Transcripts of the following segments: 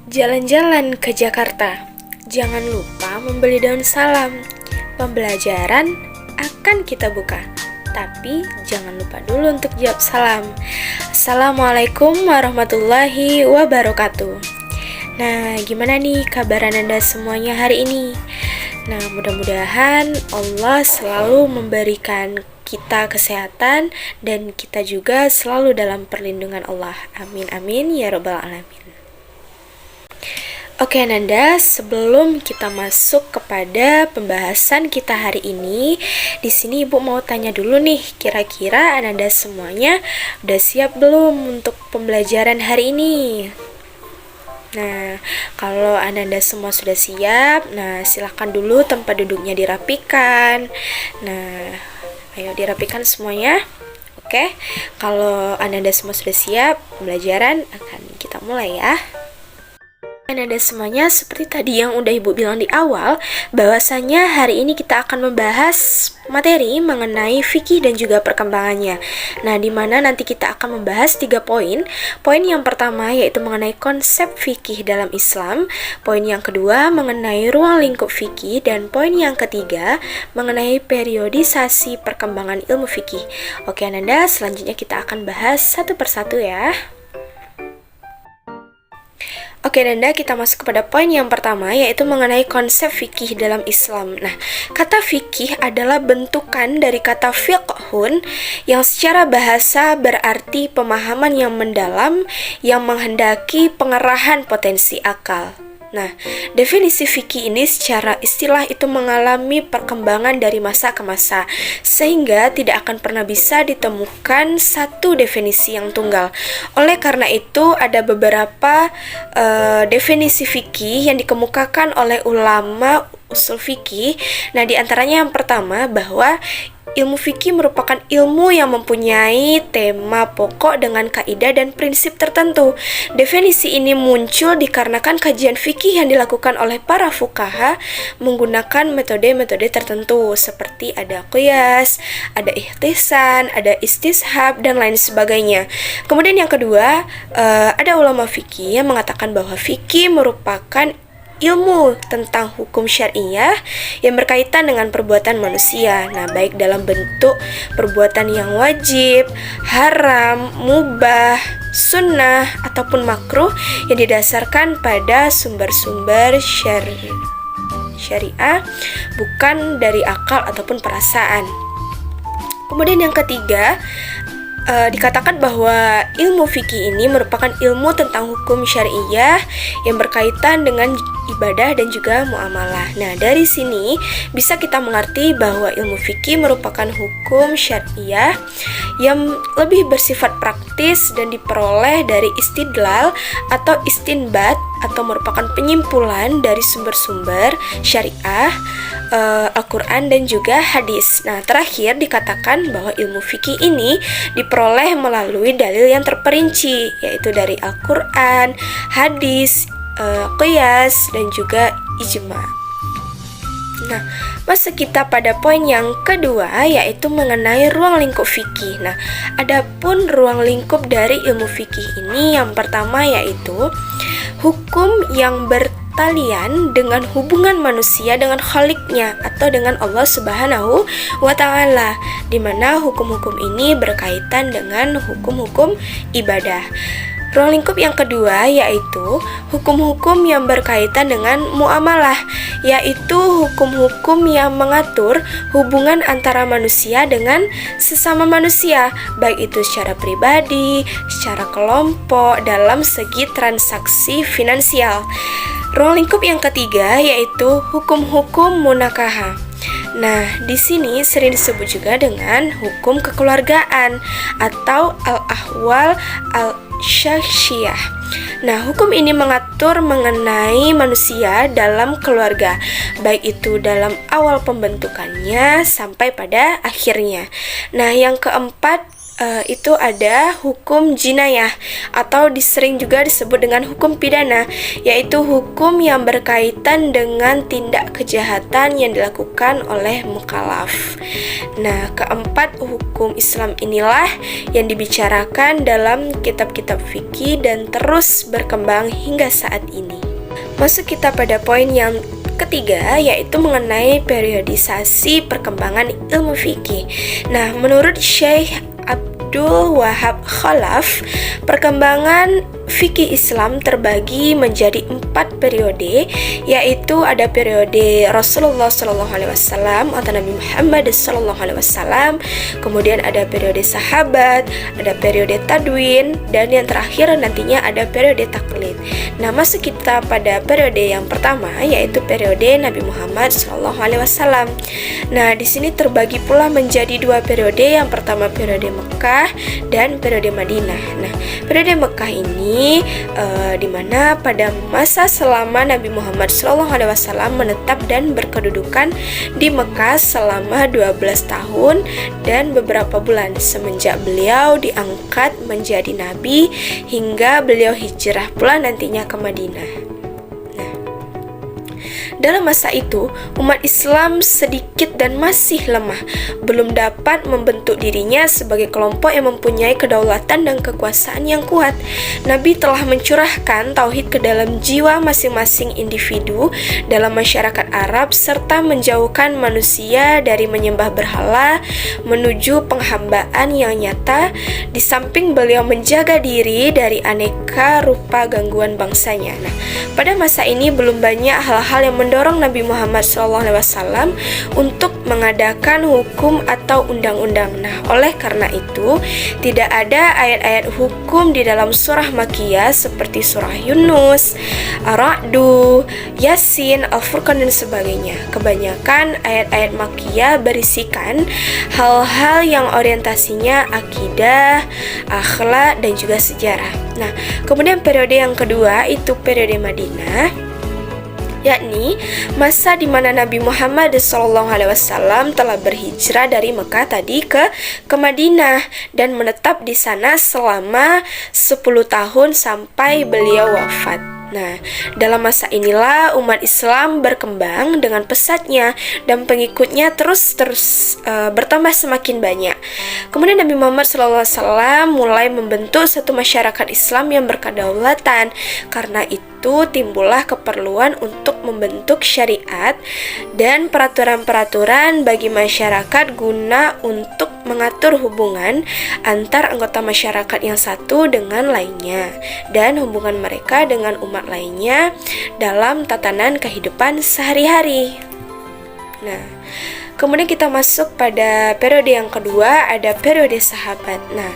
Jalan-jalan ke Jakarta. Jangan lupa membeli daun salam. Pembelajaran akan kita buka. Tapi jangan lupa dulu untuk jawab salam. Assalamualaikum warahmatullahi wabarakatuh. Nah, gimana nih kabar Anda semuanya hari ini? Nah, mudah-mudahan Allah selalu memberikan kita kesehatan dan kita juga selalu dalam perlindungan Allah. Amin amin ya rabbal alamin. Oke Nanda, sebelum kita masuk kepada pembahasan kita hari ini, di sini Ibu mau tanya dulu nih, kira-kira Nanda semuanya udah siap belum untuk pembelajaran hari ini? Nah, kalau Ananda semua sudah siap, nah silahkan dulu tempat duduknya dirapikan. Nah, ayo dirapikan semuanya. Oke, kalau Ananda semua sudah siap, pembelajaran akan kita mulai ya. Ananda semuanya, seperti tadi yang udah Ibu bilang di awal, bahwasanya hari ini kita akan membahas materi mengenai fikih dan juga perkembangannya. Nah, di mana nanti kita akan membahas 3 poin. Poin yang pertama yaitu mengenai konsep fikih dalam Islam, poin yang kedua mengenai ruang lingkup fikih, dan poin yang ketiga mengenai periodisasi perkembangan ilmu fikih. Oke Ananda, selanjutnya kita akan bahas satu persatu ya. Oke Nanda, kita masuk kepada poin yang pertama, yaitu mengenai konsep fikih dalam Islam. Nah, kata fikih adalah bentukan dari kata fiqhun yang secara bahasa berarti pemahaman yang mendalam yang menghendaki pengerahan potensi akal. Nah, definisi fikih ini secara istilah itu mengalami perkembangan dari masa ke masa, sehingga tidak akan pernah bisa ditemukan satu definisi yang tunggal. Oleh karena itu, ada beberapa definisi fikih yang dikemukakan oleh ulama usul fikih. Nah, di antaranya yang pertama bahwa ilmu fikih merupakan ilmu yang mempunyai tema pokok dengan kaidah dan prinsip tertentu. Definisi ini muncul dikarenakan kajian fikih yang dilakukan oleh para fuqaha menggunakan metode-metode tertentu seperti ada qiyas, ada ihtisan, ada istishab, dan lain sebagainya. Kemudian yang kedua, ada ulama fikih yang mengatakan bahwa fikih merupakan ilmu tentang hukum syariah yang berkaitan dengan perbuatan manusia. Nah, baik dalam bentuk perbuatan yang wajib, haram, mubah, sunnah, ataupun makruh yang didasarkan pada sumber-sumber syariah, bukan dari akal ataupun perasaan. Kemudian yang ketiga, dikatakan bahwa ilmu fikih ini merupakan ilmu tentang hukum syariah yang berkaitan dengan ibadah dan juga muamalah. Nah, dari sini bisa kita mengerti bahwa ilmu fikih merupakan hukum syariah yang lebih bersifat praktis dan diperoleh dari istidlal atau istinbat, atau merupakan penyimpulan dari sumber-sumber syariah, Al-Quran dan juga hadis. Nah, terakhir dikatakan bahwa ilmu fikih ini diperoleh melalui dalil yang terperinci, yaitu dari Al-Quran, hadis, qiyas, dan juga ijma. Nah, masuk kita pada poin yang kedua, yaitu mengenai ruang lingkup fikih. Nah, adapun ruang lingkup dari ilmu fikih ini yang pertama yaitu hukum yang bertalian dengan hubungan manusia dengan Khaliknya atau dengan Allah Subhanahu wa Ta'ala, di mana hukum-hukum ini berkaitan dengan hukum-hukum ibadah. Ruang lingkup yang kedua yaitu hukum-hukum yang berkaitan dengan muamalah, yaitu hukum-hukum yang mengatur hubungan antara manusia dengan sesama manusia, baik itu secara pribadi, secara kelompok, dalam segi transaksi finansial. Ruang lingkup yang ketiga yaitu hukum-hukum munakaha. Nah, di sini sering disebut juga dengan hukum kekeluargaan atau al-ahwal al-syakhsiyah. Nah, hukum ini mengatur mengenai manusia dalam keluarga, baik itu dalam awal pembentukannya sampai pada akhirnya. Nah, yang keempat itu ada hukum jinayah atau sering juga disebut dengan hukum pidana, yaitu hukum yang berkaitan dengan tindak kejahatan yang dilakukan oleh mukallaf. Nah, keempat hukum Islam inilah yang dibicarakan dalam kitab-kitab fikih dan terus berkembang hingga saat ini. Masuk kita pada poin yang ketiga, yaitu mengenai periodisasi perkembangan ilmu fikih. Nah, menurut Syekh Abdul Wahab Khalaf, perkembangan fikih Islam terbagi menjadi 4 periode, yaitu ada periode Rasulullah SAW atau Nabi Muhammad SAW, kemudian ada periode sahabat, ada periode tadwin, dan yang terakhir nantinya ada periode taklid. Nah, masuk kita pada periode yang pertama, yaitu periode Nabi Muhammad SAW. Nah, di sini terbagi pula menjadi 2 periode. Yang pertama periode Mekah dan periode Madinah. Nah, periode Mekah ini di mana pada masa selama Nabi Muhammad SAW menetap dan berkedudukan di Mekah selama 12 tahun dan beberapa bulan semenjak beliau diangkat menjadi nabi hingga beliau hijrah pula nantinya ke Madinah. Dalam masa itu, umat Islam sedikit dan masih lemah, belum dapat membentuk dirinya sebagai kelompok yang mempunyai kedaulatan dan kekuasaan yang kuat. Nabi telah mencurahkan tauhid ke dalam jiwa masing-masing individu dalam masyarakat Arab serta menjauhkan manusia dari menyembah berhala menuju penghambaan yang nyata, di samping beliau menjaga diri dari aneka rupa gangguan bangsanya. Nah, pada masa ini belum banyak hal-hal yang mendorong Nabi Muhammad SAW untuk mengadakan hukum atau undang-undang. Nah, oleh karena itu, tidak ada ayat-ayat hukum di dalam surah Makkiyah seperti surah Yunus, Ar-Ra'du, Yasin, Al-Furqan, dan sebagainya. Kebanyakan ayat-ayat Makkiyah berisikan hal-hal yang orientasinya akidah, akhlak, dan juga sejarah. Nah, kemudian periode yang kedua itu periode Madinah, yakni masa di mana Nabi Muhammad SAW telah berhijrah dari Mekah tadi ke Madinah dan menetap di sana selama 10 tahun sampai beliau wafat. Nah, dalam masa inilah umat Islam berkembang dengan pesatnya dan pengikutnya terus bertambah semakin banyak. Kemudian Nabi Muhammad SAW mulai membentuk satu masyarakat Islam yang berkedaulatan. Karena itu timbullah keperluan untuk membentuk syariat dan peraturan-peraturan bagi masyarakat guna untuk mengatur hubungan antar anggota masyarakat yang satu dengan lainnya dan hubungan mereka dengan umat lainnya dalam tatanan kehidupan sehari-hari. Nah, kemudian kita masuk pada periode yang kedua, ada periode sahabat. Nah,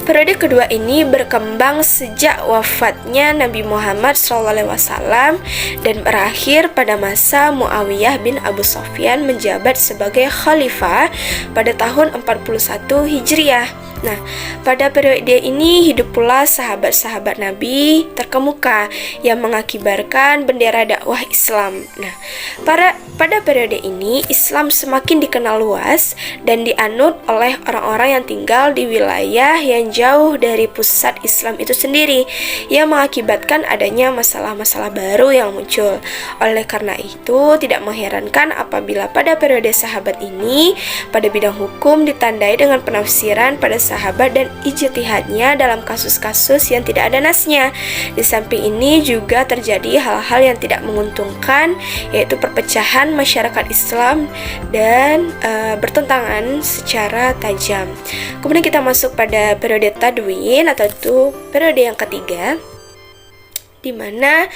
periode kedua ini berkembang sejak wafatnya Nabi Muhammad SAW dan berakhir pada masa Muawiyah bin Abu Sufyan menjabat sebagai khalifah pada tahun 41 Hijriah. Nah, pada periode ini hidup pula sahabat-sahabat Nabi terkemuka yang mengakibarkan bendera dakwah Islam. Nah, pada periode ini Islam semakin dikenal luas dan dianut oleh orang-orang yang tinggal di wilayah yang jauh dari pusat Islam itu sendiri, yang mengakibatkan adanya masalah-masalah baru yang muncul. Oleh karena itu, tidak mengherankan apabila pada periode sahabat ini pada bidang hukum ditandai dengan penafsiran pada sahabat dan ijtihadnya dalam kasus-kasus yang tidak ada nasnya. Di samping ini juga terjadi hal-hal yang tidak menguntungkan, yaitu perpecahan masyarakat Islam dan bertentangan secara tajam. Kemudian kita masuk pada periode tadwin atau itu periode yang ketiga, di mana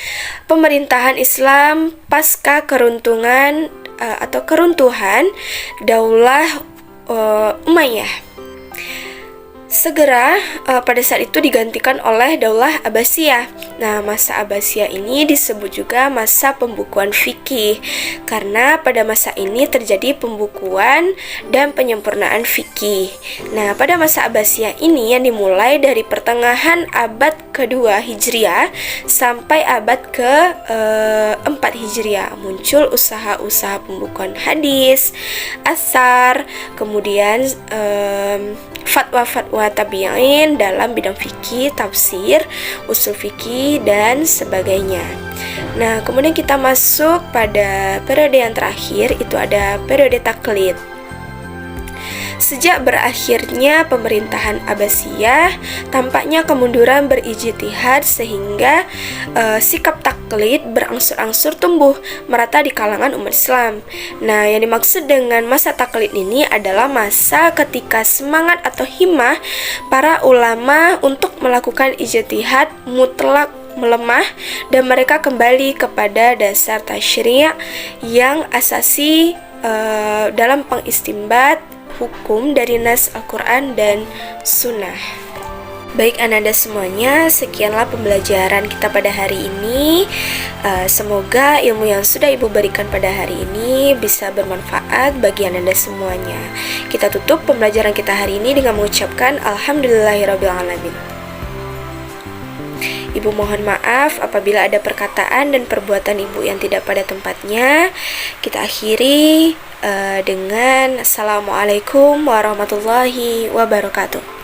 pemerintahan Islam pasca keruntuhan Daulah Umayyah. segera pada saat itu digantikan oleh Daulah Abbasiyah. Nah, masa Abbasiyah ini disebut juga masa pembukuan fikih karena pada masa ini terjadi pembukuan dan penyempurnaan fikih. Nah, pada masa Abbasiyah ini yang dimulai dari pertengahan abad kedua Hijriah sampai abad ke-4 Hijriah muncul usaha-usaha pembukuan hadis, atsar, kemudian fatwa-fatwa tabi'in dalam bidang fikih, tafsir, usul fikih, dan sebagainya. Nah, kemudian kita masuk pada periode yang terakhir, itu ada periode taklid. Sejak berakhirnya pemerintahan Abbasiyah, tampaknya kemunduran berijtihad sehingga sikap taklid berangsur-angsur tumbuh merata di kalangan umat Islam. Nah, yang dimaksud dengan masa taklid ini adalah masa ketika semangat atau himmah para ulama untuk melakukan ijtihad mutlak melemah dan mereka kembali kepada dasar tasyri' yang asasi dalam pengistimbat hukum dari nas Al-Quran dan Sunnah. Baik ananda semuanya, sekianlah pembelajaran kita pada hari ini. Semoga ilmu yang sudah Ibu berikan pada hari ini bisa bermanfaat bagi ananda semuanya. Kita tutup pembelajaran kita hari ini dengan mengucapkan Alhamdulillahirrabbilalamin. Ibu mohon maaf apabila ada perkataan dan perbuatan Ibu yang tidak pada tempatnya. Kita akhiri dengan Assalamualaikum warahmatullahi wabarakatuh.